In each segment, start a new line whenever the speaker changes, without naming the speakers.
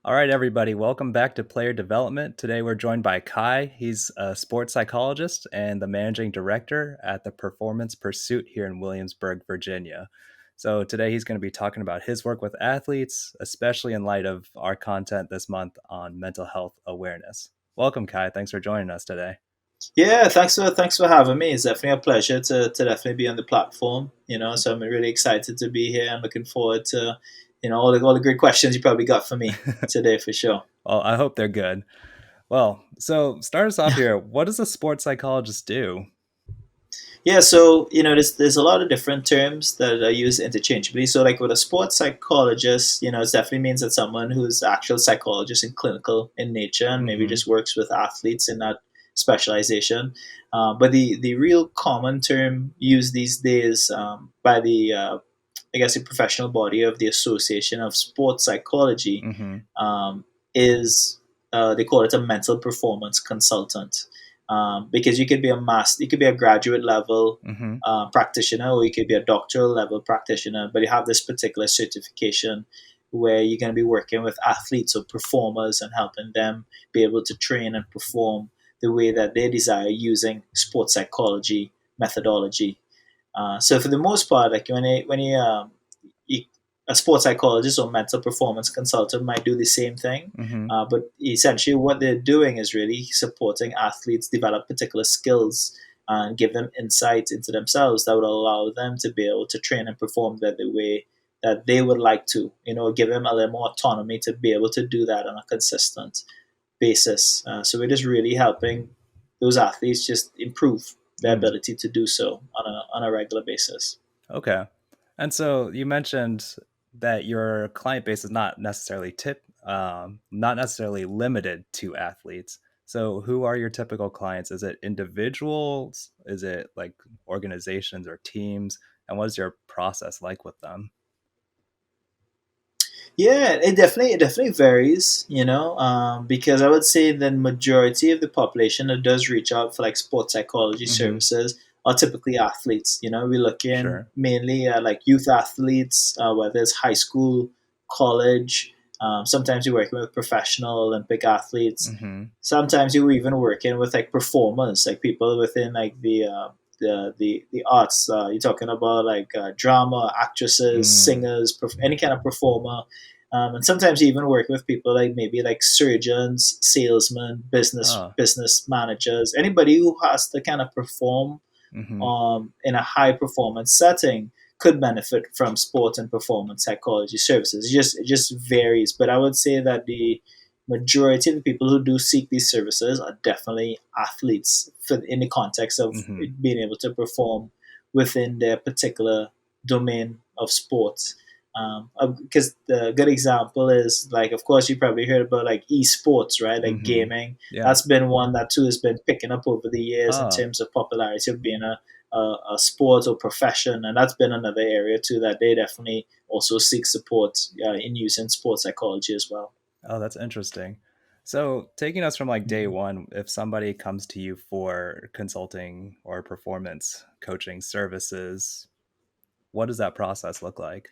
All right, everybody, welcome back to Player Development. Today we're joined by Kai. He's a sports psychologist and the managing director at the Performance Pursuit here in Williamsburg, Virginia. So today he's going to be talking about his work with athletes, especially in light of our content this month on mental health awareness. Welcome, Kai. Thanks for joining us today.
Yeah, thanks for having me. It's definitely a pleasure to definitely be on the platform. So I'm really excited to be here. I'm looking forward to all the great questions you probably got for me today for sure.
Well, I hope they're good. Well, so start us off here. What does a sports psychologist do?
Yeah, so there's a lot of different terms that are used interchangeably. So like with a sports psychologist, it definitely means that someone who's actual psychologist and clinical in nature and maybe
Mm-hmm.
just works with athletes in that specialization. But the real common term used these days by the I guess the professional body of the Association of Sports Psychology
Mm-hmm.
um, is they call it a mental performance consultant, because you could be a graduate level
Mm-hmm.
practitioner, or you could be a doctoral level practitioner, but you have this particular certification where you're going to be working with athletes or performers and helping them be able to train and perform the way that they desire using sports psychology methodology. So for the most part, like you a sports psychologist or mental performance consultant might do the same thing,
Mm-hmm.
but essentially what they're doing is really supporting athletes develop particular skills and give them insight into themselves that would allow them to be able to train and perform that the way that they would like to. Give them a little more autonomy to be able to do that on a consistent basis. So we're just really helping those athletes just improve their
Mm.
ability to do so on a regular basis.
Okay. And so you mentioned that your client base is not necessarily limited to athletes. So who are your typical clients? Is it individuals? Is it like organizations or teams? And what is your process like with them?
Yeah, it definitely varies, because I would say the majority of the population that does reach out for like sports psychology
Mm-hmm.
services are typically athletes. We're looking
Sure.
mainly at like youth athletes, whether it's high school, college. Sometimes you're working with professional Olympic athletes.
Mm-hmm.
Sometimes you're even working with like performers, like people within like the arts. You're talking about like drama, actresses,
Mm.
singers, any kind of performer. And sometimes you even work with people like maybe like surgeons, salesmen, business
Oh.
business managers, anybody who has to kind of perform
Mm-hmm.
in a high performance setting could benefit from sport and performance psychology services. It just varies, but I would say that the majority of the people who do seek these services are definitely athletes in the context of
Mm-hmm.
being able to perform within their particular domain of sports. Because the good example is like, of course, you probably heard about like esports, right? Like
Mm-hmm.
gaming.
Yeah.
That's been one that too has been picking up over the years in
Oh.
terms of popularity of being a sport or profession, and that's been another area too that they definitely also seek support in using sports psychology as well.
Oh, that's interesting. So, taking us from like day
Mhm.
one, if somebody comes to you for consulting or performance coaching services, what does that process look like?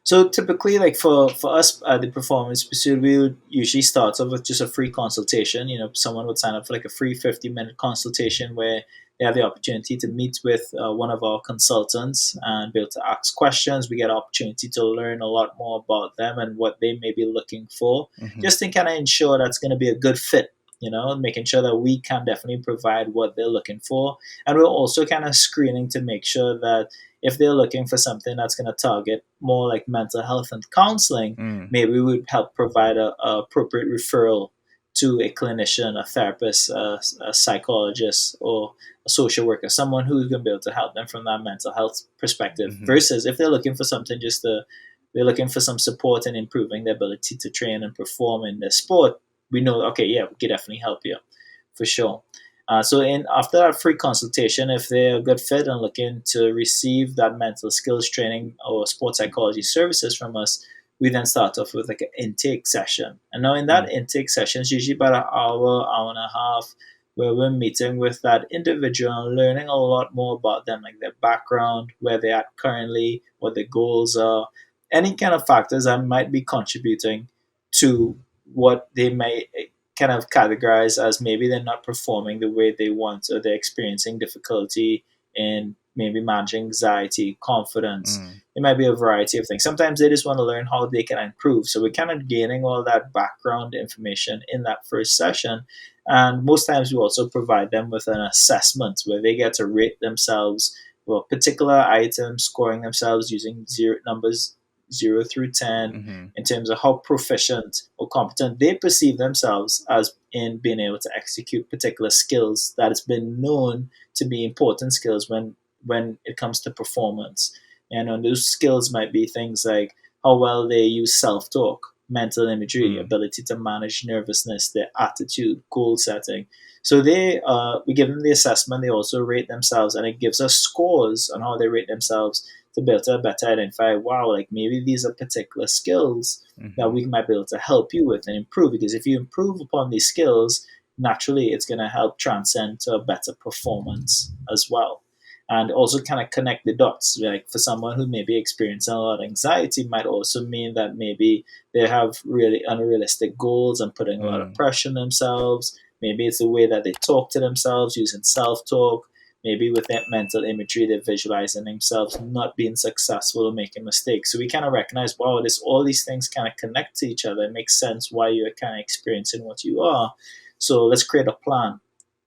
So typically, like for us at the performance pursuit, we would usually start off with just a free consultation. Someone would sign up for like a free 50-minute consultation where they have the opportunity to meet with one of our consultants and be able to ask questions. We get an opportunity to learn a lot more about them and what they may be looking for,
Hmm.
just to kind of ensure that's going to be a good fit. Making sure that we can definitely provide what they're looking for, and we're also kind of screening to make sure that if they're looking for something that's going to target more like mental health and counseling,
Mm.
maybe we would help provide a appropriate referral to a clinician, a therapist, a psychologist, or a social worker, someone who's going to be able to help them from that mental health perspective.
Hmm.
Versus if they're looking for something they're looking for some support in improving their ability to train and perform in their sport, we know, okay, yeah, we can definitely help you for sure. So in after that free consultation, if they're a good fit and looking to receive that mental skills training or sports psychology services from us, we then start off with like an intake session. And now in
Mm.
that intake session, it's usually about an hour and a half, where we're meeting with that individual and learning a lot more about them, like their background, where they're at currently, what their goals are, any kind of factors that might be contributing to what they may kind of categorize as maybe they're not performing the way they want, or they're experiencing difficulty in maybe managing anxiety, confidence.
Mm.
It might be a variety of things. Sometimes they just want to learn how they can improve. So we're kind of gaining all that background information in that first session. And most times we also provide them with an assessment where they get to rate themselves for particular items, scoring themselves using numbers 0 through 10
Mm-hmm.
in terms of how proficient or competent they perceive themselves as in being able to execute particular skills that has been known to be important skills when it comes to performance. And those skills might be things like how well they use self-talk, mental imagery,
Mm.
ability to manage nervousness, their attitude, goal setting. So we give them the assessment. They also rate themselves, and it gives us scores on how they rate themselves to be able to better identify, wow, like maybe these are particular skills that
Mm-hmm.
we might be able to help you with and improve. Because if you improve upon these skills, naturally it's going to help transcend to a better performance as well. And also kind of connect the dots. Like for someone who may be experiencing a lot of anxiety, might also mean that maybe they have really unrealistic goals and putting a lot of
Mm.
pressure on themselves. Maybe it's the way that they talk to themselves using self talk. Maybe with that mental imagery, they're visualizing themselves not being successful or making mistakes. So we kind of recognize, wow, all these things kind of connect to each other. It makes sense why you're kind of experiencing what you are. So let's create a plan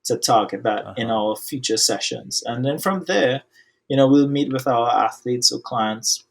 to target that in
Uh-huh.
our future sessions. And then from there, we'll meet with our athletes or clients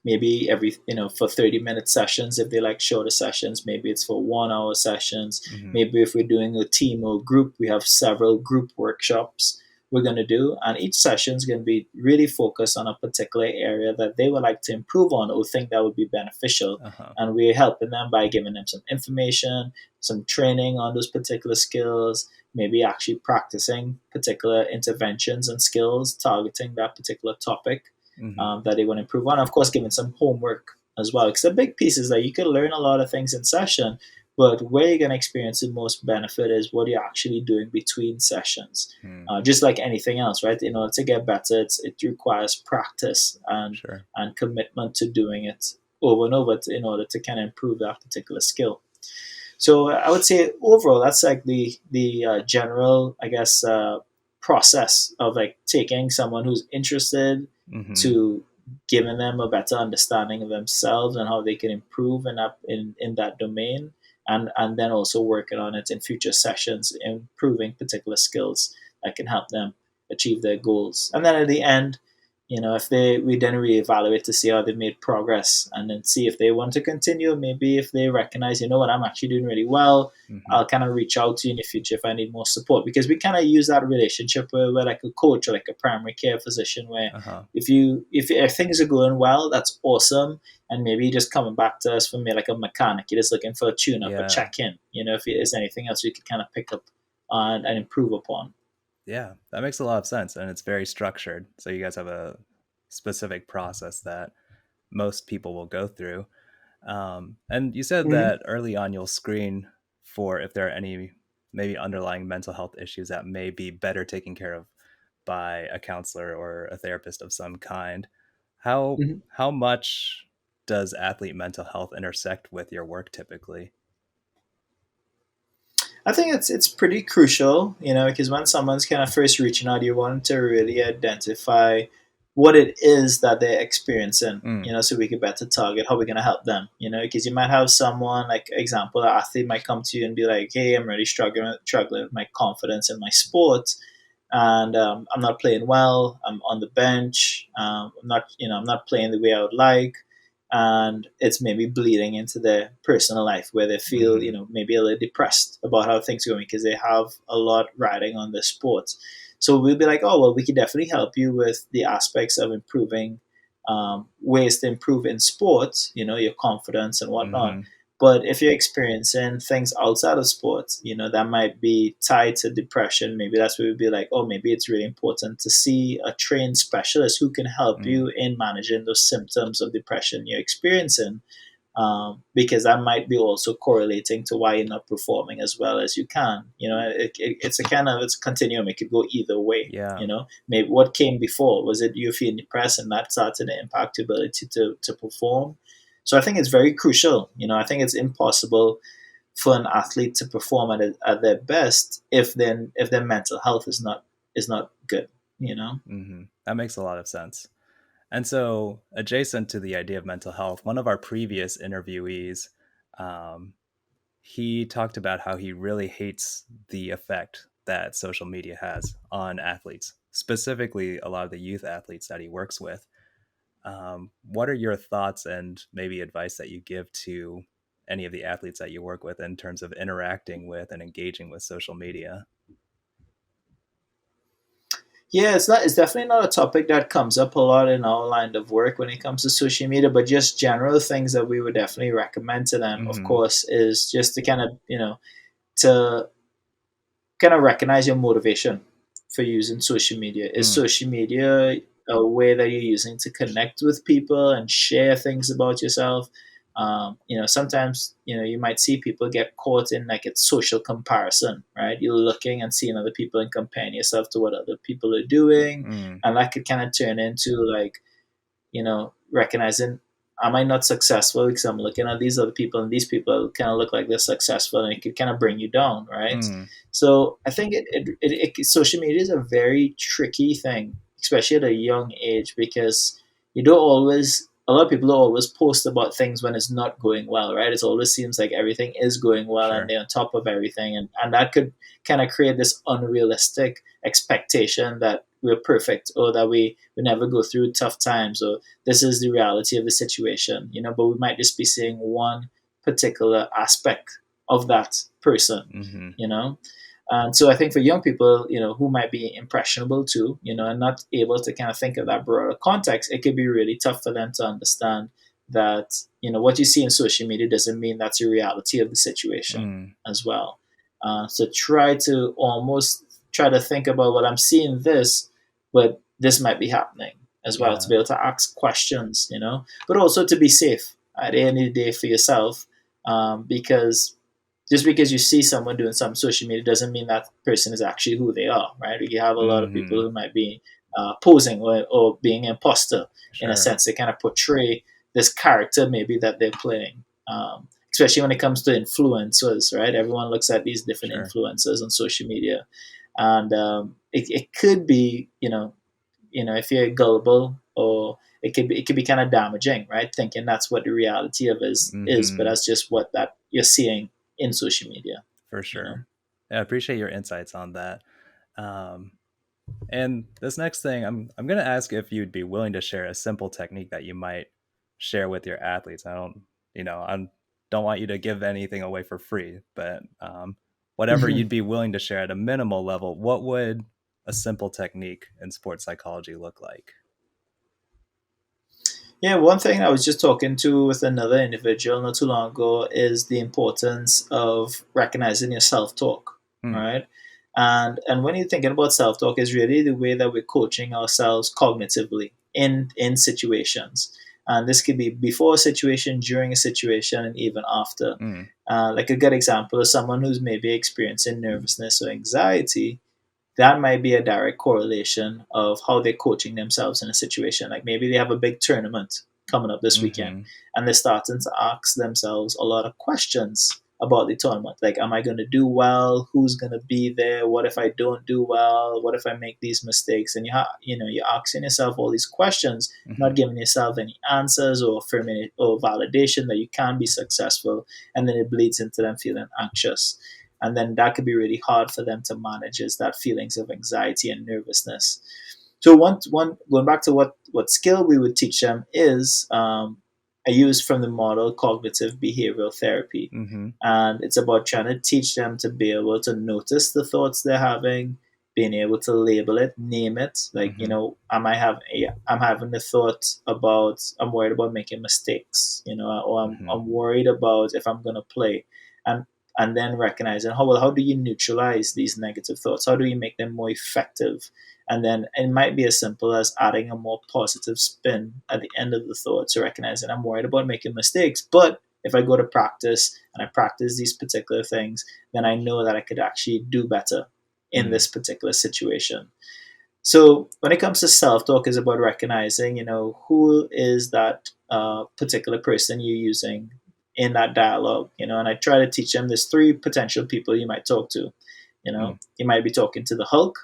maybe for 30-minute sessions if they like shorter sessions. Maybe it's for 1 hour sessions.
Mm-hmm.
Maybe if we're doing a team or group, we have several group workshops we're going to do, and each session is going to be really focused on a particular area that they would like to improve on or think that would be beneficial.
Uh-huh.
And we're helping them by giving them some information, some training on those particular skills, maybe actually practicing particular interventions and skills targeting that particular topic
Mm-hmm.
that they want to improve on. Of course, giving some homework as well. Because the big piece is that you can learn a lot of things in session, but where you're going to experience the most benefit is what you're actually doing between sessions.
Mm.
Just like anything else, right? In order to get better, it requires practice
Sure.
and commitment to doing it over and over in order to kind of improve that particular skill. So I would say overall, that's like the general, I guess, process of like taking someone who's interested
Mm-hmm.
to giving them a better understanding of themselves and how they can improve in that domain, and then also working on it in future sessions, improving particular skills that can help them achieve their goals. And then at the end, if we then reevaluate to see how they made progress, and then see if they want to continue. Maybe if they recognize, what, I'm actually doing really well,
Mm-hmm.
I'll kind of reach out to you in the future if I need more support, because we kind of use that relationship where like a coach or like a primary care physician, where
Uh-huh.
if things are going well, that's awesome. And maybe you're just coming back to us for me like a mechanic, you're just looking for a tune up, a
Yeah.
check in, if there's anything else we could kind of pick up on and improve upon.
Yeah. That makes a lot of sense. And it's very structured. So you guys have a specific process that most people will go through. And you said
Mm-hmm.
that early on you'll screen for if there are any maybe underlying mental health issues that may be better taken care of by a counselor or a therapist of some kind. How much does athlete mental health intersect with your work typically?
I think it's pretty crucial, because when someone's kind of first reaching out, you want to really identify what it is that they're experiencing,
Mm.
so we can better target how we're going to help them, because you might have someone, like example, an athlete might come to you and be like, hey, I'm really struggling with my confidence in my sport, and I'm not playing well. I'm on the bench. I'm not playing the way I would like, and it's maybe bleeding into their personal life where they feel,
Hmm.
maybe a little depressed about how things are going because they have a lot riding on the sport. So we'll be like, oh well, we can definitely help you with the aspects of improving, ways to improve in sports, your confidence and whatnot.
Hmm.
But if you're experiencing things outside of sports, that might be tied to depression. Maybe that's where we'd be like, oh, maybe it's really important to see a trained specialist who can help
Mm.
you in managing those symptoms of depression you're experiencing. because that might be also correlating to why you're not performing as well as you can. It's a kind of, it's a continuum. It could go either way.
Yeah.
Maybe what came before, was it you feeling depressed and that started to impact your ability to perform? So I think it's very crucial. I think it's impossible for an athlete to perform at their best if their mental health is not good.
That makes a lot of sense. And so, adjacent to the idea of mental health, one of our previous interviewees, um, he talked about how he really hates the effect that social media has on athletes, specifically a lot of the youth athletes that he works with. What are your thoughts and maybe advice that you give to any of the athletes that you work with in terms of interacting with and engaging with social media?
Yeah, it's definitely not a topic that comes up a lot in our line of work when it comes to social media, but just general things that we would definitely recommend to them, of
Mm-hmm.
course, is just to to kind of recognize your motivation for using social media. Is
Mm,
social media a way that you're using to connect with people and share things about yourself? Sometimes you might see people get caught in like it's social comparison, right? You're looking and seeing other people and comparing yourself to what other people are doing,
mm,
and that could kind of turn into like recognizing, am I not successful because I'm looking at these other people and these people kind of look like they're successful, and it could kind of bring you down, right?
mm,
So I think social media is a very tricky thing, especially at a young age, because you don't always, a lot of people don't always post about things when it's not going well, right? It always seems like everything is going well and
sure.
they're on top of everything. And that could kind of create this unrealistic expectation that we're perfect, or that we never go through tough times, or this is the reality of the situation, but we might just be seeing one particular aspect of that person,
Mm-hmm.
you know. And so I think for young people, who might be impressionable too, and not able to kind of think of that broader context, it could be really tough for them to understand that, what you see in social media doesn't mean that's the reality of the situation
Mm,
as well. So try to think about, well, I'm seeing this, but this might be happening as well, to
yeah.
be able to ask questions, but also to be safe at the end of the day for yourself, because just because you see someone doing some social media doesn't mean that person is actually who they are, right? You have a lot of people
Mm-hmm.
who might be posing, or being an imposter in a
Sure.
sense. They kind of portray this character maybe that they're playing. Especially when it comes to influencers, right? Everyone looks at these different
Sure.
influencers on social media, and it could be, if you're gullible, or it could be kind of damaging, right? Thinking that's what the reality of is, but
Mm-hmm.
that's just what that you're seeing in social media,
For
you know.
sure. Yeah, I appreciate your insights on that. Um, and this next thing, I'm going to ask if you'd be willing to share a simple technique that you might share with your athletes. I don't want you to give anything away for free, but whatever you'd be willing to share at a minimal level, what would a simple technique in sports psychology look like?
Yeah, one thing I was just talking to with another individual not too long ago is the importance of recognizing your self talk,
Mm,
right? And when you're thinking about self talk, is really the way that we're coaching ourselves cognitively in situations, and this could be before a situation, during a situation, and even after.
mm,
Like a good example is someone who's maybe experiencing nervousness or anxiety. That might be a direct correlation of how they're coaching themselves in a situation. Like maybe they have a big tournament coming up this weekend,
mm-hmm,
and they're starting to ask themselves a lot of questions about the tournament. Like, am I going to do well? Who's going to be there? What if I don't do well? What if I make these mistakes? And you're asking yourself all these questions,
mm-hmm,
not giving yourself any answers or affirmation or validation that you can be successful, and then it bleeds into them feeling anxious, and then that could be really hard for them to manage, is that feelings of anxiety and nervousness. So one going back to what skill we would teach them is, I use from the model cognitive behavioral therapy,
mm-hmm,
and it's about trying to teach them to be able to notice the thoughts they're having, being able to label it, name it. Like,
mm-hmm,
I'm having the thought about, I'm worried about making mistakes, or
mm-hmm,
I'm worried about if I'm gonna play, and and then recognizing how do you neutralize these negative thoughts? How do you make them more effective? And then it might be as simple as adding a more positive spin at the end of the thought. So recognizing, I'm worried about making mistakes, but if I go to practice and I practice these particular things, then I know that I could actually do better in
Mm.
this particular situation. So when it comes to self-talk, is about recognizing, who is that particular person you're using in that dialogue, and I try to teach them there's three potential people you might talk to.
Mm.
You might be talking to the Hulk,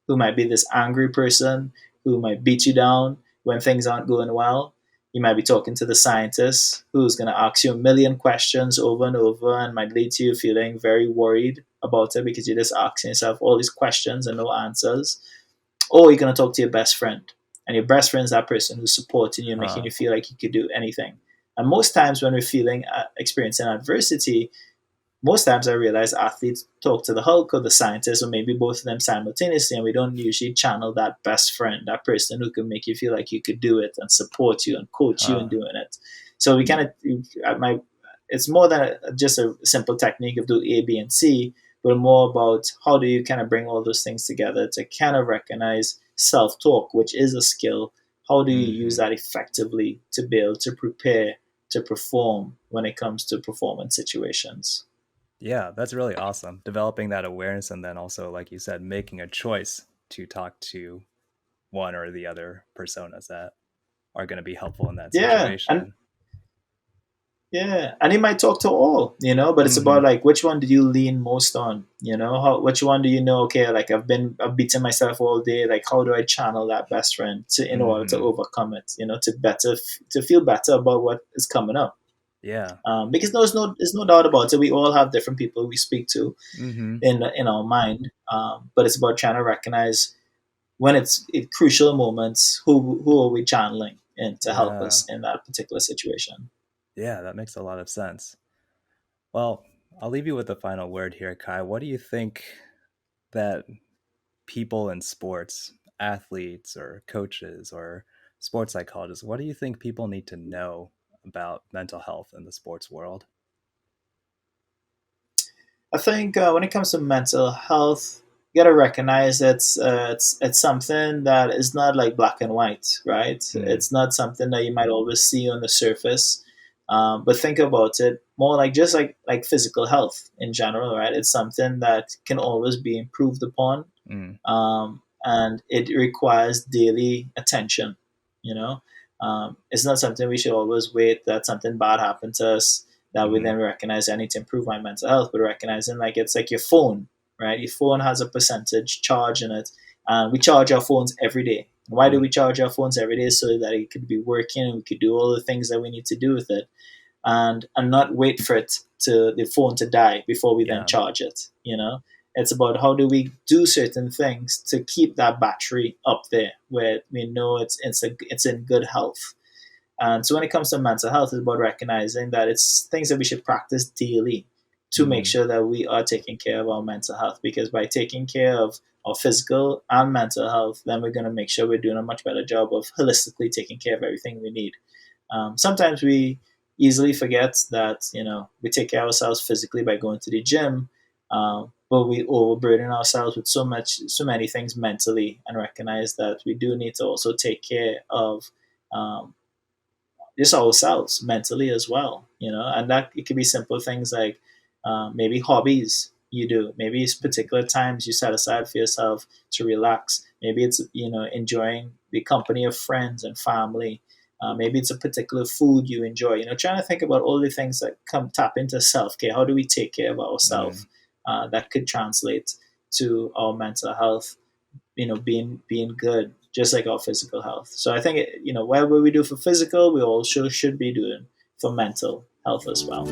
who might be this angry person who might beat you down when things aren't going well. You might be talking to the scientist who's going to ask you a million questions over and over and might lead to you feeling very worried about it because you're just asking yourself all these questions and no answers. Or you're going to talk to your best friend. And your best friend is that person who's supporting you and making
Huh.
you feel like you could do anything. And most times when we're experiencing adversity, most times I realize athletes talk to the Hulk or the scientist or maybe both of them simultaneously, and we don't usually channel that best friend, that person who can make you feel like you could do it and support you and coach you in
Huh.
doing it. So we kind of, my, it's more than just a simple technique of do A, B, and C, but more about how do you kind of bring all those things together to kind of recognize self-talk, which is a skill. How do you use
Hmm.
that effectively to be able to prepare to perform when it comes to performance situations?
Yeah, that's really awesome. Developing that awareness and then also, like you said, making a choice to talk to one or the other personas that are going to be helpful in that
Yeah, and
situation.
yeah, and you might talk to all, but it's about
Hmm.
like which one do you lean most on, which one do you know? Okay, like I've beaten myself all day. Like how do I channel that best friend to in order to
Hmm.
overcome it? To feel better about what is coming up.
Yeah.
Because there's no doubt about it. We all have different people we speak to
Hmm.
in our mind, but it's about trying to recognize when it's in crucial moments who are we channeling in to help
Yeah.
us in that particular situation.
Yeah, that makes a lot of sense. Well, I'll leave you with the final word here, Kai. What do you think that people in sports, athletes or coaches or sports psychologists, what do you think people need to know about mental health in the sports world?
I think when it comes to mental health, you got to recognize it's something that is not like black and white, right?
Mm.
It's not something that you might always see on the surface, but think about it more like just like physical health in general, right? It's something that can always be improved upon,
Mm.
and it requires daily attention. You know, it's not something we should always wait that something bad happened to us that we
Hmm.
then recognize I need to improve my mental health, but recognizing like it's like your phone, right? Your phone has a percentage charge in it, and we charge our phones every day. Why do
Mm.
we charge our phones every day? So that it could be working and we could do all the things that we need to do with it, and not wait for it to the phone to die before we then
Yeah.
charge it. It's about how do we do certain things to keep that battery up there where we know it's in good health. And so when it comes to mental health, it's about recognizing that it's things that we should practice daily to make
Mm.
sure that we are taking care of our mental health. Because by taking care of our physical and mental health, then we're going to make sure we're doing a much better job of holistically taking care of everything we need. Sometimes we easily forget that we take care of ourselves physically by going to the gym, but we overburden ourselves with so many things mentally, and recognize that we do need to also take care of um, just ourselves mentally as well. And that it could be simple things like maybe hobbies you do, maybe it's particular times you set aside for yourself to relax. Maybe it's enjoying the company of friends and family. Maybe it's a particular food you enjoy. Trying to think about all the things that come tap into self care. How do we take care of
Mm.
ourselves? That could translate to our mental health, being good, just like our physical health. So I think whatever we do for physical, we also should be doing for mental health as well.